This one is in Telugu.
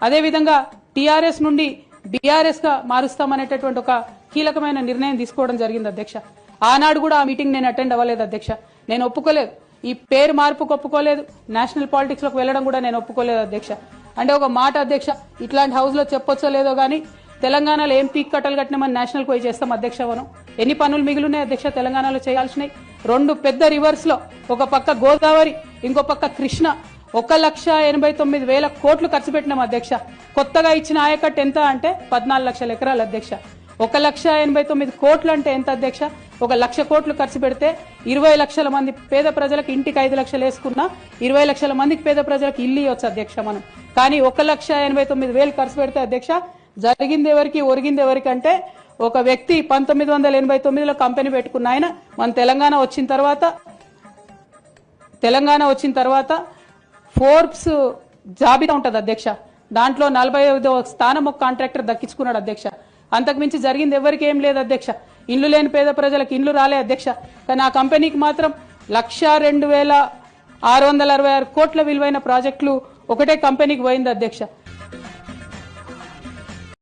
అదేవిధంగా టీఆర్ఎస్ నుండి బీఆర్ఎస్ గా మారుస్తామనేటటువంటి ఒక కీలకమైన నిర్ణయం తీసుకోవడం జరిగింది అధ్యక్ష. ఆనాడు కూడా ఆ మీటింగ్ నేను అటెండ్ అవ్వలేదు అధ్యక్ష. నేను ఒప్పుకోలేదు, ఈ పేరు మార్పుకు ఒప్పుకోలేదు, నేషనల్ పాలిటిక్స్ లోకి వెళ్లడం కూడా నేను ఒప్పుకోలేదు అధ్యక్ష. అంటే ఒక మాట అధ్యక్ష, ఇట్లాంటి హౌస్ లో చెప్పొచ్చో లేదో గానీ తెలంగాణలో ఏం పీక్ కట్టలు కట్టినామని నేషనల్ పోయి చేస్తాం అధ్యక్ష. మనం ఎన్ని పనులు మిగిలినాయి అధ్యక్ష తెలంగాణలో చేయాల్సినాయి? 2 పెద్ద రివర్స్ లో, ఒక పక్క గోదావరి, ఇంకో పక్క కృష్ణ, 1,89,000 కోట్లు ఖర్చు పెట్టినాం అధ్యక్ష. కొత్తగా ఇచ్చిన ఆయకట్టు ఎంత అంటే 14 లక్షల ఎకరాలు అధ్యక్ష. 1,89,000 కోట్లు అంటే ఎంత అధ్యక్ష? 1,00,000 కోట్లు ఖర్చు పెడితే 20 లక్షల మంది పేద ప్రజలకు ఇంటికి 5 లక్షలు వేసుకున్నా 20 లక్షల మందికి పేద ప్రజలకు ఇల్లు ఇవ్వచ్చు అధ్యక్ష మనం. కానీ 1,89,000 ఖర్చు పెడితే అధ్యక్ష జరిగింది ఎవరికి, ఒరిగింది ఎవరికి అంటే ఒక వ్యక్తి 1989లో కంపెనీ పెట్టుకున్న ఆయన మన తెలంగాణ వచ్చిన తర్వాత ఫోర్బ్స్ జాబితా ఉంటది అధ్యక్ష, దాంట్లో 45వ స్థానం ఒక కాంట్రాక్టర్ దక్కించుకున్నాడు అధ్యక్ష. అంతకుమించి జరిగింది ఎవరికి ఏం లేదు అధ్యక్ష. ఇండ్లు లేని పేద ప్రజలకు ఇండ్లు రాలే అధ్యక్ష. కానీ ఆ కంపెనీకి మాత్రం 1,02,666 కోట్ల విలువైన ప్రాజెక్టులు ఒకటే కంపెనీకి పోయింది అధ్యక్ష.